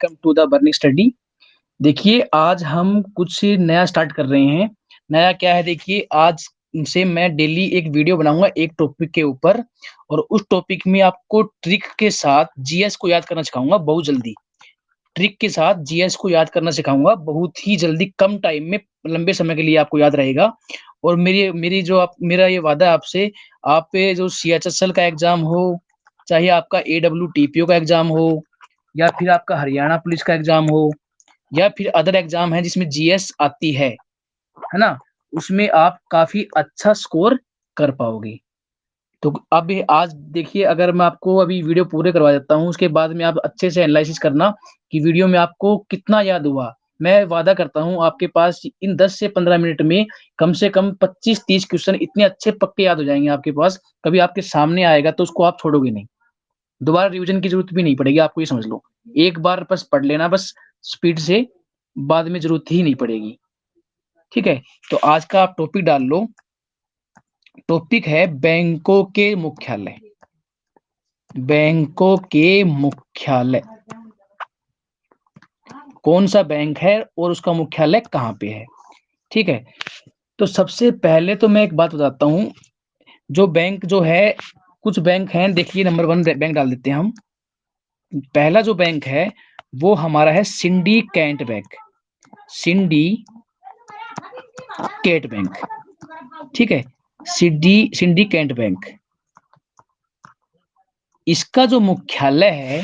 Welcome to the burning study. देखिए आज हम कुछ नया स्टार्ट कर रहे हैं। नया क्या है, देखिए आज से मैं डेली एक वीडियो बनाऊंगा एक टॉपिक के ऊपर, और उस टॉपिक में आपको ट्रिक के साथ जीएस को याद करना सिखाऊंगा बहुत जल्दी। ट्रिक के साथ जीएस को याद करना सिखाऊंगा बहुत ही जल्दी, कम टाइम में, लंबे समय के लिए आपको याद रहेगा। और मेरी मेरी जो आप मेरा ये वादा है आपसे, आप पे जो सीएचएसएल का एग्जाम हो, चाहे आपका एडब्ल्यूटीपीओ का एग्जाम हो, या फिर आपका हरियाणा पुलिस का एग्जाम हो, या फिर अदर एग्जाम है जिसमें जीएस आती है ना, उसमें आप काफी अच्छा स्कोर कर पाओगे। तो अब आज देखिए, अगर मैं आपको अभी वीडियो पूरे करवा देता हूँ, उसके बाद में आप अच्छे से एनालिसिस करना कि वीडियो में आपको कितना याद हुआ। मैं वादा करता हूँ आपके पास इन 10 से 15 मिनट में कम से कम 25-30 क्वेश्चन इतने अच्छे पक्के याद हो जाएंगे आपके पास। कभी आपके सामने आएगा तो उसको आप छोड़ोगे नहीं, दोबारा रिवीजन की जरूरत भी नहीं पड़ेगी आपको, ये समझ लो। एक बार बस पढ़ लेना, बस स्पीड से, बाद में जरूरत ही नहीं पड़ेगी। ठीक है, तो आज का आप टॉपिक डाल लो। टॉपिक है बैंकों के मुख्यालय। बैंकों के मुख्यालय, कौन सा बैंक है और उसका मुख्यालय कहाँ पे है। ठीक है, तो सबसे पहले तो मैं एक बात बताता हूँ। जो बैंक जो है, कुछ बैंक हैं, देखिए नंबर 1 बैंक डाल देते हैं हम। पहला जो बैंक है वो हमारा है सिंडिकेट बैंक। सिंडिकेट बैंक, ठीक है, सिंडिकेट बैंक। इसका जो मुख्यालय है,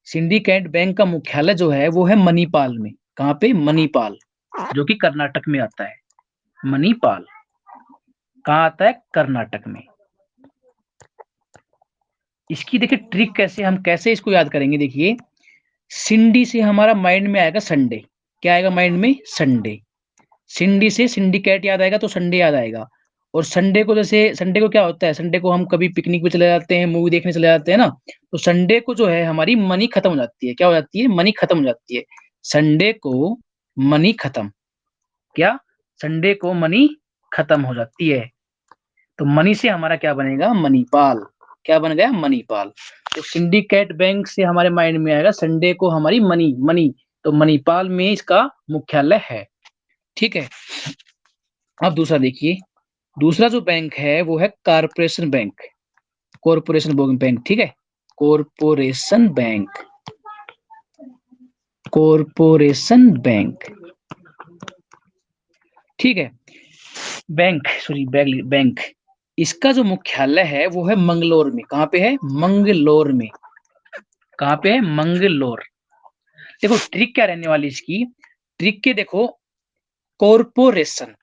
सिंडिकेट बैंक का मुख्यालय जो है वो है मणिपाल में। कहाँ पे? मणिपाल, जो कि कर्नाटक में आता है। मणिपाल कहाँ आता है? कर्नाटक में। इसकी देखिए ट्रिक कैसे, हम कैसे इसको याद करेंगे। देखिए, सिंडी से हमारा माइंड में आएगा संडे। क्या आएगा माइंड में? संडे। सिंडी से सिंडिकेट याद आएगा तो संडे याद आएगा। और संडे को, जैसे संडे को क्या होता है, संडे को हम कभी पिकनिक पे चले जाते हैं, मूवी देखने चले जाते हैं ना, तो संडे को जो है हमारी मनी खत्म हो जाती है। क्या हो जाती है? मनी खत्म हो जाती है। संडे को मनी खत्म, क्या? संडे को मनी खत्म हो जाती है। तो मनी से हमारा क्या बनेगा? मणिपाल। क्या बन गया? मणिपाल। तो सिंडिकेट बैंक से हमारे माइंड में आएगा संडे को हमारी मनी मनी, तो मणिपाल में इसका मुख्यालय है। ठीक है, अब दूसरा देखिए। दूसरा जो बैंक है वो है कारपोरेशन बैंक। कॉरपोरेशन बैंक, ठीक है, कॉरपोरेशन बैंक। कॉरपोरेशन बैंक, ठीक है। Bank, sorry, bank. इसका जो मुख्यालय है वो है मंगलोर में। कहाँ पे है? मंगलोर में। कहाँ पे है? मंगलोर। देखो ट्रिक क्या रहने वाली इसकी, ट्रिक के देखो, कॉरपोरेशन।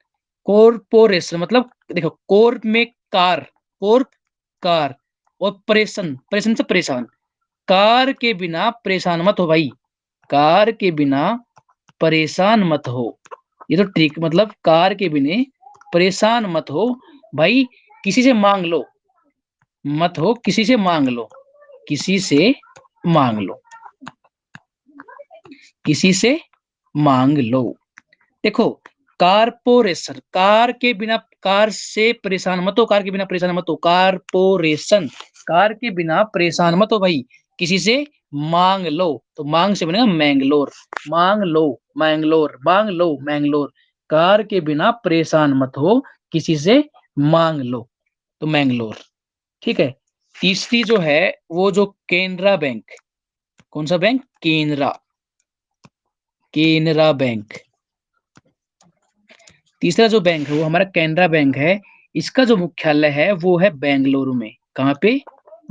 कॉरपोरेशन मतलब, देखो, कोर में कार, कोर, कार, और परेशान, परेशान से परेशान। कार के बिना परेशान मत हो भाई, कार के बिना परेशान मत हो। ये तो ट्रिक, मतलब कार के बिना परेशान मत हो भाई, किसी से मांग लो। मत हो, किसी से मांग लो, किसी से मांग लो, किसी से मांग लो। देखो, कारपोरेशन, कार के बिना, कार से परेशान मत हो, कार के बिना परेशान मत हो, कारपोरेशन, कार के बिना परेशान मत हो भाई, किसी से मांग लो। तो मांग से बनेगा मैंगलोर। मांग लो, मैंगलोर, मांग लो, मैंगलोर। कार के बिना परेशान मत हो, किसी से मांग लो, तो मैंगलोर। ठीक है, तीसरी जो है वो जो केनरा बैंक। कौन सा बैंक? केनरा, केनरा बैंक। तीसरा जो बैंक है वो हमारा कैनरा बैंक है। इसका जो मुख्यालय है वो है बेंगलुरु में। कहाँ पे?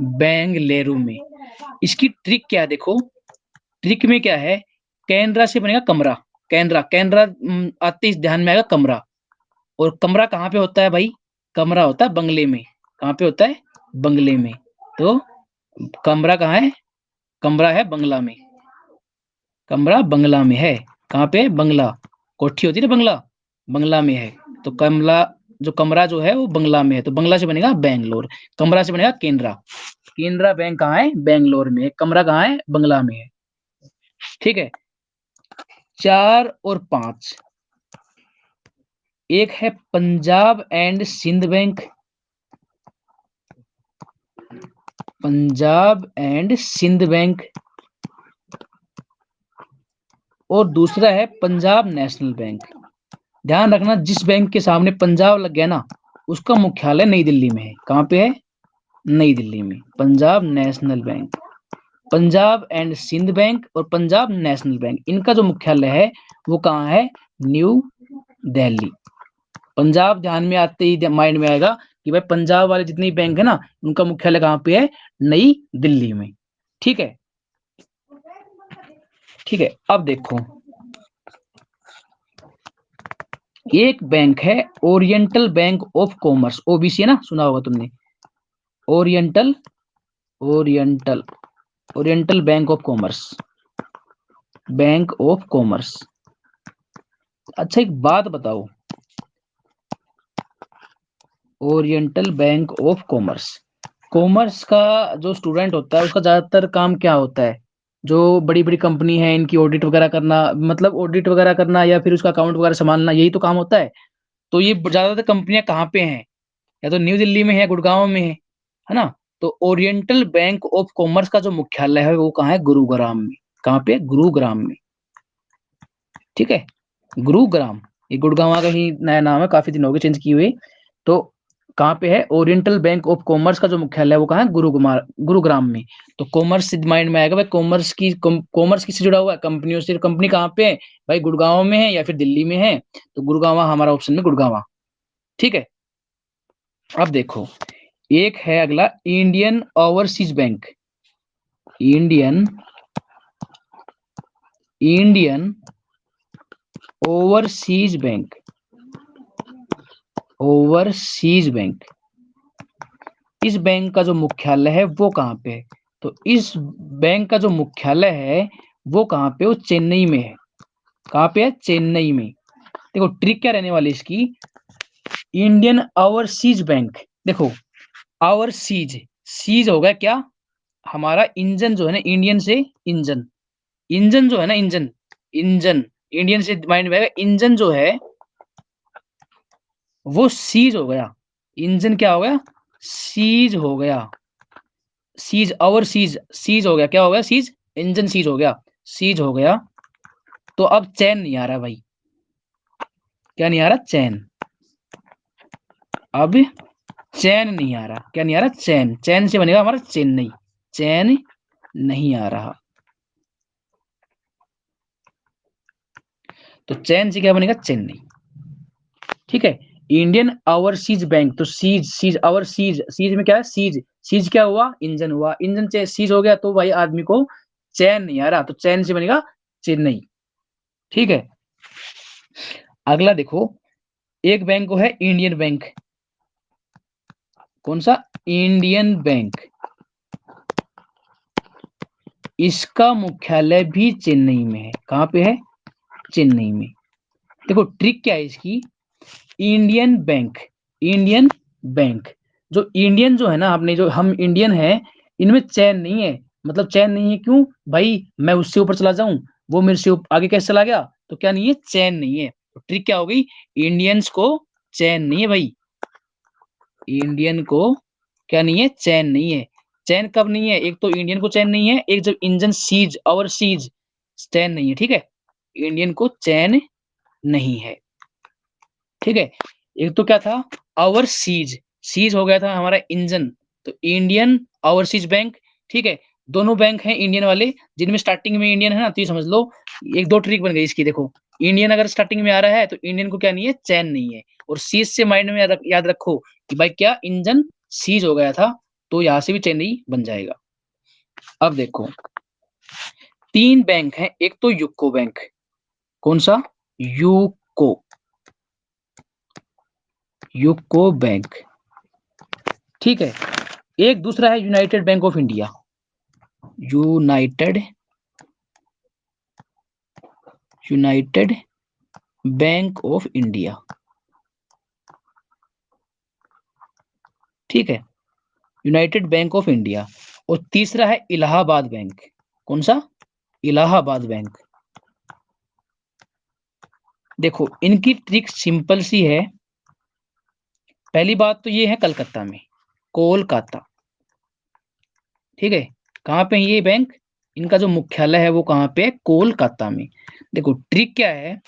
बेंगलुरु में। इसकी ट्रिक क्या है, देखो, ट्रिक में क्या है, कैनरा से बनेगा कमरा। कैनरा, कैनरा आते ही ध्यान में आएगा कमरा। और कमरा कहाँ पे होता है भाई? कमरा होता है बंगले में। कहाँ पे होता है? बंगले में। तो कमरा कहाँ है? कमरा है बंगला में। कमरा बंगला में है। कहाँ पे? बंगला, कोठी होती है ना बंगला, बंगला में है। तो कमला, जो कमरा जो है वो बंगला में है, तो बंगला से बनेगा बैंगलोर, कमरा से बनेगा केनरा। केनरा बैंक कहाँ है? बैंगलोर में है। कमरा कहाँ है? बंगला में है। ठीक है, 4 और 5, एक है Punjab and Sind Bank. Punjab and Sind Bank, और दूसरा है पंजाब नेशनल बैंक। ध्यान रखना, जिस बैंक के सामने पंजाब लग गया ना, उसका मुख्यालय नई दिल्ली में है। कहाँ पे है? नई दिल्ली में। Punjab National Bank, Punjab and Sind Bank और पंजाब नेशनल बैंक, इनका जो मुख्यालय है वो कहाँ है? न्यू दिल्ली। पंजाब ध्यान में आते ही माइंड में आएगा कि भाई पंजाब वाले जितने बैंक है ना, उनका मुख्यालय कहाँ पे है? नई दिल्ली में। ठीक है, ठीक है। अब देखो, एक बैंक है oriental bank of commerce, OBC है ना, सुना होगा तुमने। Oriental, oriental, oriental bank of commerce, bank of commerce. अच्छा एक बात बताओ, oriental bank of commerce, commerce का जो स्टूडेंट होता है उसका ज्यादातर काम क्या होता है? जो बड़ी बड़ी कंपनी है इनकी ऑडिट वगैरह करना, मतलब ऑडिट वगैरह करना या फिर उसका अकाउंट वगैरह संभालना, यही तो काम होता है। तो ये ज्यादातर कंपनियां कहाँ पे हैं? या तो न्यू दिल्ली में है, गुड़गांव में है ना। तो ओरिएंटल बैंक ऑफ कॉमर्स का जो मुख्यालय है वो कहाँ है? गुरुग्राम में। कहाँ पे? गुरुग्राम में। ठीक है, गुरुग्राम। ये गुड़गांव का ही नया नाम है, काफी दिन हो गए चेंज किए हुए। तो कहाँ पे है? ओरिएंटल बैंक ऑफ कॉमर्स का जो मुख्यालय है वो कहाँ है? गुरुग्राम में। तो कॉमर्स से माइंड में आएगा भाई, कॉमर्स किससे जुड़ा हुआ है? कंपनियों से। कंपनी कहाँ पे है भाई? गुड़गांव में है या फिर दिल्ली में है? तो गुड़गांव हमारा ऑप्शन में, गुड़गांव। ठीक है। अब देखो, एक है अगला Indian overseas bank. Indian, Indian overseas bank, overseas bank. इस बैंक का जो मुख्यालय है वो कहाँ पे है? तो इस बैंक का जो मुख्यालय है वो कहाँ पे? वो चेन्नई में है। कहाँ पे है? चेन्नई में। देखो ट्रिक क्या रहने वाली इसकी, इंडियन ओवरसीज बैंक। देखो ओवरसीज, सीज होगा क्या? हमारा इंजन जो है ना, इंडियन से इंजन, इंजन जो है ना, इंजन, इंजन, इंडियन से माइंड में आएगा, इंजन जो है वो सीज हो गया। इंजन क्या हो गया? सीज हो गया। सीज, ओवर सीज, सीज हो गया। क्या हो गया? सीज, इंजन सीज हो गया, सीज हो गया। तो अब चैन नहीं आ रहा भाई। क्या नहीं आ रहा? चैन। अब चैन नहीं आ रहा। क्या नहीं आ रहा? चैन। चैन से बनेगा हमारा चेन्नई। चैन नहीं आ रहा, तो चैन से क्या बनेगा? चेन्नई। ठीक है। इंडियन ओवरसीज बैंक, तो सीज, सीज, ओवरसीज, सीज में क्या है? सीज, सीज क्या हुआ? इंजन हुआ। इंजन से सीज हो गया तो भाई आदमी को चैन नहीं आ रहा, तो चैन से बनेगा चेन्नई। ठीक है। अगला देखो, एक बैंक को है इंडियन बैंक। कौन सा? Indian bank. इसका मुख्यालय भी चेन्नई में है। कहाँ पे है? चेन्नई में। देखो ट्रिक क्या है इसकी, इंडियन बैंक, इंडियन बैंक, जो इंडियन जो है ना, आपने जो हम इंडियन है, इनमें चैन नहीं है। मतलब चैन नहीं है क्यों भाई? मैं उससे ऊपर चला जाऊं, वो मेरे से आगे कैसे चला गया? तो क्या नहीं है? चैन नहीं है। तो ट्रिक क्या हो गई? इंडियंस को चैन नहीं है भाई। इंडियन को क्या नहीं है? चैन नहीं है। चैन कब नहीं है? एक तो इंडियन को चैन नहीं है, एक जब इंजन सीज, और सीज, चैन नहीं है। ठीक है, इंडियन को चैन नहीं है। ठीक है। एक तो क्या था? ओवरसीज, सीज हो गया था हमारा इंजन, तो इंडियन ओवरसीज बैंक। ठीक है। दोनों बैंक हैं इंडियन वाले, जिनमें स्टार्टिंग में इंडियन है ना, तो ये समझ लो एक दो ट्रिक बन गई इसकी। देखो इंडियन अगर स्टार्टिंग में आ रहा है तो इंडियन को क्या नहीं है? चैन नहीं है। और सीज से माइंड में याद रखो कि भाई क्या, इंजन सीज हो गया था, तो यहां से भी चेन्नई बन जाएगा। अब देखो, तीन बैंक हैं। एक तो यूको बैंक। कौन सा? UCO, UCO bank. ठीक है। एक दूसरा है United bank of India. United, United bank of India. ठीक है, यूनाइटेड बैंक ऑफ इंडिया। और तीसरा है इलाहाबाद बैंक। कौन सा? इलाहाबाद बैंक। देखो इनकी ट्रिक सिंपल सी है। पहली बात तो ये है कलकत्ता में, कोलकाता। ठीक है। कहाँ पे है ये बैंक? इनका जो मुख्यालय है वो कहाँ पे है? कोलकाता में। देखो ट्रिक क्या है,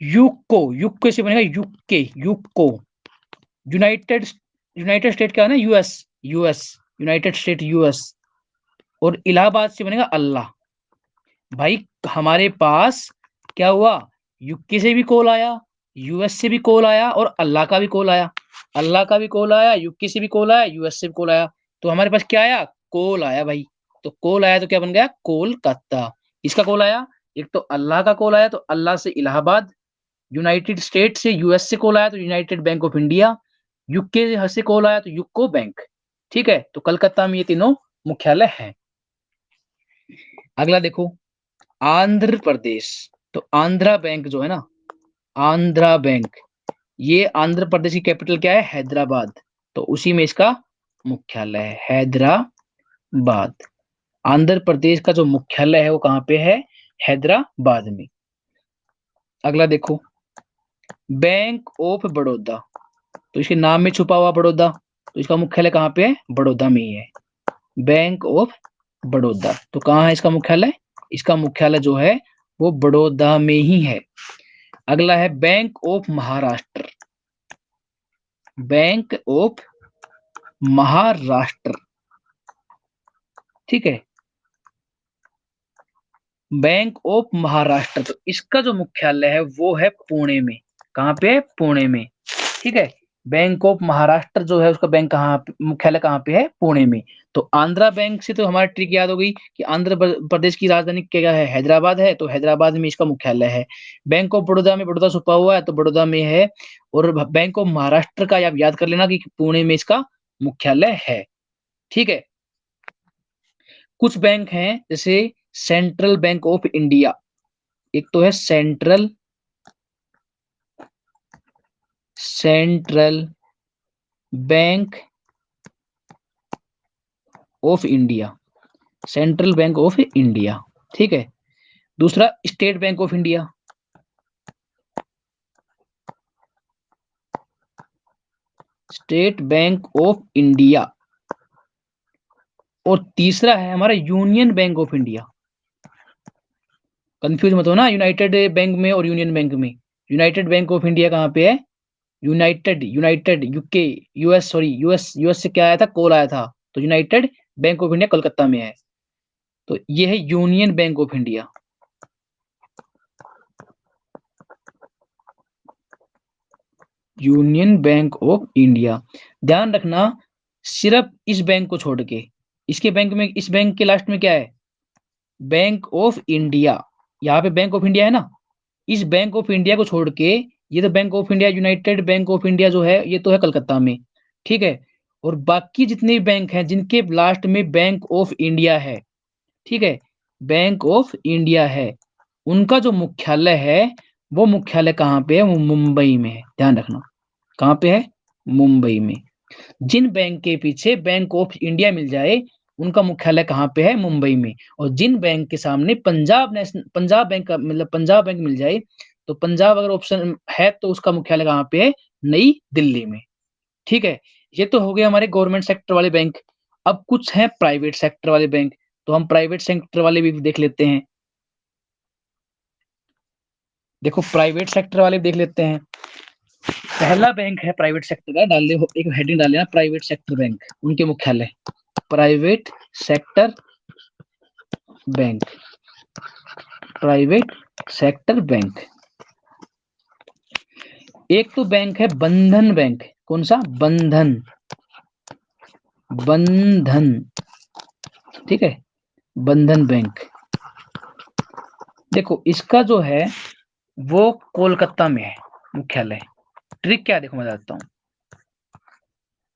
यूको, यूको से बनेगा UK, UCO, United, United state क्या है ना, US, US, United state US, और इलाहाबाद से बनेगा अल्लाह। भाई हमारे पास क्या हुआ, यूके से भी कॉल आया, यूएस से भी कॉल आया, और अल्लाह का भी कॉल आया, अल्लाह का भी कॉल आया, यूके से भी कॉल आया, यूएस से भी कॉल आया। तो हमारे पास क्या आया? कॉल आया भाई। तो कॉल आया तो क्या बन गया? कोलकाता। इसका कॉल आया, एक तो अल्लाह का कॉल आया तो अल्लाह से इलाहाबाद, यूनाइटेड स्टेट से यूएस से कॉल आया तो United bank of India, UK से कॉल आया तो यूको बैंक। ठीक है, तो कलकत्ता में ये तीनों मुख्यालय है। अगला देखो, आंध्र प्रदेश। तो आंध्रा बैंक जो है ना, आंध्रा बैंक, ये आंध्र प्रदेश की कैपिटल क्या है? हैदराबाद। तो उसी में इसका मुख्यालय है, हैदराबाद। आंध्र प्रदेश का जो मुख्यालय है वो कहाँ पे है? हैदराबाद में। अगला देखो, बैंक ऑफ बड़ौदा। तो इसके नाम में छुपा हुआ बड़ौदा, तो इसका मुख्यालय कहाँ पे है? बड़ौदा में ही है। बैंक ऑफ बड़ौदा, तो कहाँ है इसका मुख्यालय? इसका मुख्यालय जो है वो बड़ौदा में ही है। अगला है bank of Maharashtra, bank of Maharashtra. ठीक है, बैंक ऑफ महाराष्ट्र, तो इसका जो मुख्यालय है वो है पुणे में। कहाँ पे है? पुणे में। ठीक है, बैंक ऑफ महाराष्ट्र जो है उसका बैंक मुख्यालय कहाँ पे है? पुणे में। तो आंध्रा बैंक से तो हमारा ट्रिक याद हो गई कि आंध्र प्रदेश की राजधानी क्या है? हैदराबाद है, तो हैदराबाद में इसका मुख्यालय है। बैंक ऑफ बड़ौदा में बड़ौदा छुपा हुआ है तो बड़ौदा में है। और बैंक ऑफ महाराष्ट्र का आप याद कर लेना कि पुणे में इसका मुख्यालय है। ठीक है, कुछ बैंक हैं जैसे सेंट्रल बैंक ऑफ इंडिया, एक तो है central bank of India, central bank of India. ठीक है, दूसरा state bank of India, state bank of India, और तीसरा है हमारा union bank of India. Confuse मत हो ना यूनाइटेड बैंक में और यूनियन बैंक में। यूनाइटेड बैंक ऑफ इंडिया कहाँ पे है? United UK, US, sorry US, US से क्या आया था? कॉल आया था। तो United bank of India Calcutta में है। तो ये है union bank of India. Union bank of India, ध्यान रखना, सिर्फ इस बैंक को छोड़ के, इसके बैंक में, इस बैंक के लास्ट में क्या है? Bank of India. यहाँ पे बैंक ऑफ इंडिया है ना, इस बैंक ऑफ इंडिया को छोड़ के, ये तो bank of India, United bank of India जो है ये तो है कलकत्ता में। ठीक है, और बाकी जितने भी बैंक हैं जिनके लास्ट में बैंक ऑफ इंडिया है, ठीक है, बैंक ऑफ इंडिया है, उनका जो मुख्यालय है वो मुख्यालय कहाँ पे है? वो मुंबई में है। ध्यान रखना, कहाँ पे है? मुंबई में। जिन बैंक के पीछे बैंक ऑफ इंडिया मिल जाए उनका मुख्यालय कहाँ पे है? मुंबई में। और जिन बैंक के सामने पंजाब बैंक का मतलब पंजाब बैंक मिल जाए, तो पंजाब अगर ऑप्शन है तो उसका मुख्यालय कहाँ पे है? नई दिल्ली में। ठीक है, ये तो हो गए हमारे गवर्नमेंट सेक्टर वाले बैंक। अब कुछ हैं प्राइवेट सेक्टर वाले बैंक, तो हम प्राइवेट सेक्टर वाले भी देख लेते हैं। देखो प्राइवेट सेक्टर वाले देख लेते हैं। पहला बैंक है प्राइवेट सेक्टर का, डाल दे एक हेडिंग डाल देना, प्राइवेट सेक्टर बैंक, उनके मुख्यालय private sector bank, private sector bank. एक तो बैंक है बंधन बैंक, कौन सा? बंधन, बंधन। ठीक है, बंधन बैंक। देखो इसका जो है वो कोलकाता में है मुख्यालय। ट्रिक क्या है देखो मैं बताता हूँ।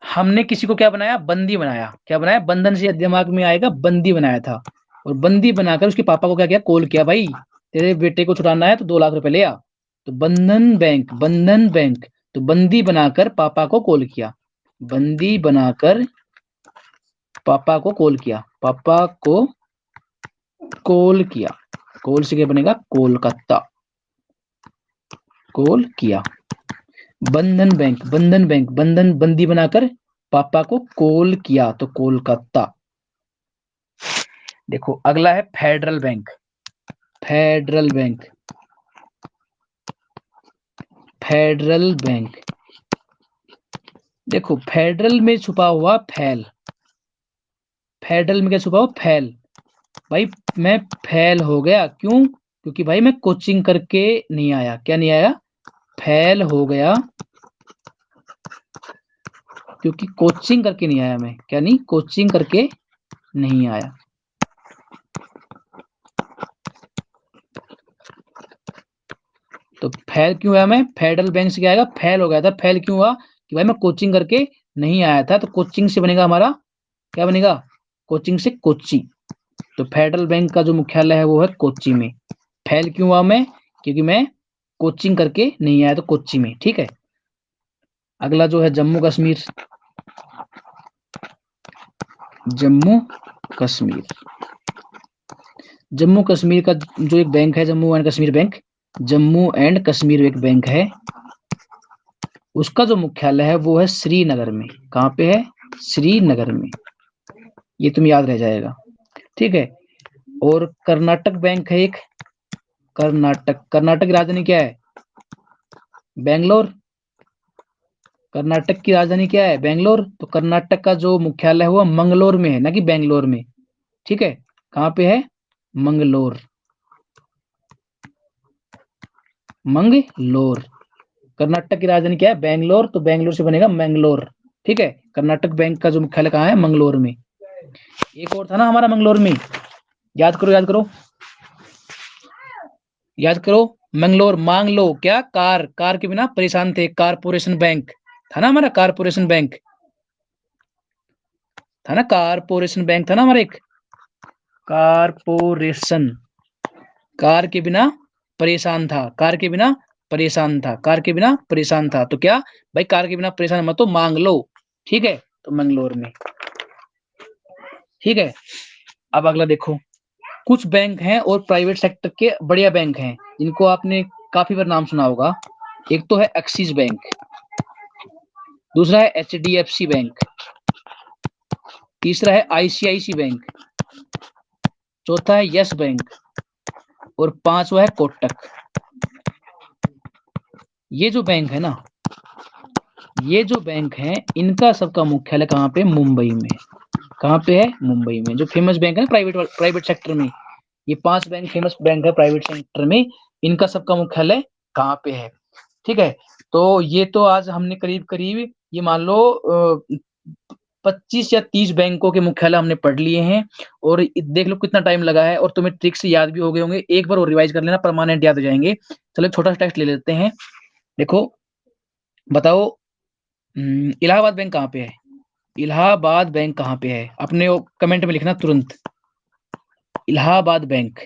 हमने किसी को क्या बनाया? बंदी बनाया। क्या बनाया? बंधन से दिमाग में आएगा बंदी बनाया था, और बंदी बनाकर उसके पापा को क्या किया? कॉल किया, भाई तेरे बेटे को छुड़ाना है तो 2 लाख रुपए ले आ। तो बंधन बैंक, बंधन बैंक, तो बंदी बनाकर पापा को कॉल किया, बंदी बनाकर पापा को कॉल किया, पापा को कॉल किया, कॉल से क्या बनेगा? कोलकाता, कॉल किया। बंधन बैंक, बंधन बैंक, बंधन, बंदी बनाकर पापा को कॉल किया तो कोलकाता। देखो अगला है federal bank. Federal bank, federal bank. देखो फेडरल में छुपा हुआ फैल, फेडरल में क्या छुपा हुआ फैल। भाई मैं फेल हो गया, क्यों? क्योंकि भाई मैं कोचिंग करके नहीं आया। क्या नहीं आया? फेल हो गया क्योंकि कोचिंग करके नहीं आया मैं। क्या नहीं? कोचिंग करके नहीं आया। तो फेल क्यों हुआ मैं? फेडरल बैंक से क्या आएगा? फेल हो गया था। फेल क्यों हुआ? कि भाई मैं कोचिंग करके नहीं आया था। तो कोचिंग से बनेगा हमारा, क्या बनेगा? कोचिंग से कोच्चि। तो फेडरल बैंक का जो मुख्यालय है वो है कोच्चि में। फेल क्यों हुआ मैं? क्योंकि मैं कोचिंग करके नहीं आया, तो कोच्चि में। ठीक है। अगला जो है जम्मू कश्मीर। जम्मू कश्मीर, जम्मू कश्मीर का जो एक बैंक है, Jammu and Kashmir bank. Jammu and Kashmir एक बैंक है, उसका जो मुख्यालय है वो है श्रीनगर में। कहाँ पे है? श्रीनगर में। ये तुम याद रह जाएगा। ठीक है। और कर्नाटक बैंक है एक। कर्नाटक, कर्नाटक की राजधानी क्या है? बेंगलोर। कर्नाटक की राजधानी क्या है? बेंगलोर। तो कर्नाटक का जो मुख्यालय है वो मंगलोर में है, ना कि बेंगलोर में। ठीक है। कहाँ पे है? मंगलोर। मंगलोर। कर्नाटक की राजधानी क्या है? बेंगलोर। तो बेंगलोर से बनेगा मैंगलोर। ठीक है। कर्नाटक बैंक का जो मुख्यालय कहाँ है? मंगलोर में। एक और था ना हमारा मंगलोर में, याद करो याद करो याद करो। मंगलोर, मांग लो। क्या? कार, कार के बिना परेशान थे। कारपोरेशन बैंक था ना हमारा, कारपोरेशन बैंक था ना, कारपोरेशन बैंक था ना हमारा एक। कारपोरेशन, कार के बिना परेशान था। कार के बिना परेशान था। कार के बिना परेशान था। तो क्या भाई, कार के बिना परेशान मत तो मांग लो। ठीक है। तो मंगलोर में। ठीक है। अब अगला देखो, कुछ बैंक हैं और प्राइवेट सेक्टर के बढ़िया बैंक हैं जिनको आपने काफी बार नाम सुना होगा। एक तो है एक्सिस बैंक, दूसरा है एचडीएफसी बैंक, तीसरा है आईसीआईसी बैंक, चौथा है यस बैंक और पांचवा है कोटक। ये जो बैंक है ना, ये जो बैंक है इनका सबका मुख्यालय कहाँ पे? मुंबई में। कहाँ पे है? मुंबई में। जो फेमस बैंक है ना प्राइवेट प्राइवेट सेक्टर में, ये 5 बैंक फेमस बैंक है प्राइवेट सेक्टर में, इनका सबका मुख्यालय कहाँ पे है? ठीक है। तो ये तो आज हमने करीब करीब ये मान लो 25 या 30 बैंकों के मुख्यालय हमने पढ़ लिए हैं। और देख लो कितना टाइम लगा है, और तुम्हें ट्रिक से याद भी हो गए होंगे। एक बार और रिवाइज कर लेना, परमानेंट याद हो जाएंगे। चलो छोटा सा टेस्ट ले लेते हैं। देखो बताओ, इलाहाबाद बैंक कहाँ पे है? इलाहाबाद बैंक कहाँ पे है? अपने कमेंट में लिखना तुरंत, इलाहाबाद बैंक।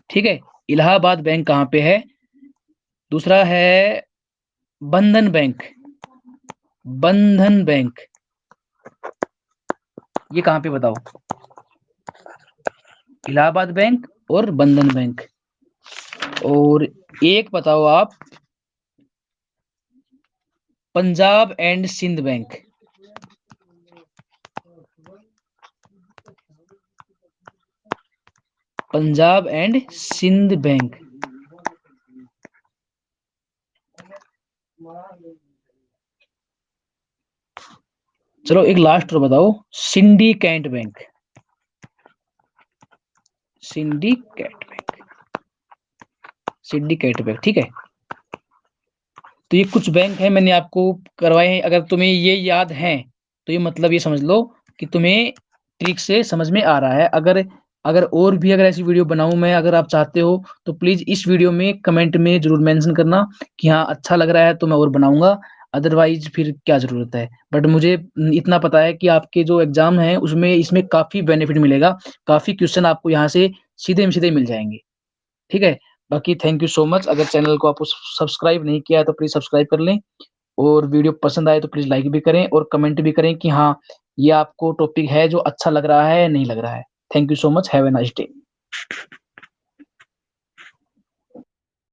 ठीक है। इलाहाबाद बैंक कहाँ पे है? दूसरा है बंधन बैंक। बंधन बैंक ये कहाँ पे बताओ? इलाहाबाद बैंक और बंधन बैंक। और एक बताओ आप, Punjab and Sind Bank. Punjab and Sind Bank. चलो एक लास्ट और बताओ, Syndicate Bank. Syndicate Bank, Syndicate Bank. ठीक है। तो ये कुछ बैंक है मैंने आपको करवाए हैं। अगर तुम्हें ये याद है तो ये मतलब ये समझ लो कि तुम्हें ट्रिक से समझ में आ रहा है। अगर अगर और भी अगर ऐसी वीडियो बनाऊं मैं, अगर आप चाहते हो तो प्लीज इस वीडियो में कमेंट में जरूर मेंशन करना कि हाँ अच्छा लग रहा है तो मैं और बनाऊंगा। अदरवाइज फिर क्या जरूरत है। बट मुझे इतना पता है कि आपके जो एग्जाम है उसमें इसमें काफी बेनिफिट मिलेगा। काफी क्वेश्चन आपको यहाँ से सीधे सीधे मिल जाएंगे। ठीक है। बाकी थैंक यू सो मच। अगर चैनल को आप सब्सक्राइब नहीं किया है तो प्लीज सब्सक्राइब कर लें, और वीडियो पसंद आए तो प्लीज लाइक भी करें और कमेंट भी करें कि हाँ ये आपको टॉपिक है जो अच्छा लग रहा है या नहीं लग रहा है। Thank you so much. Have a nice day.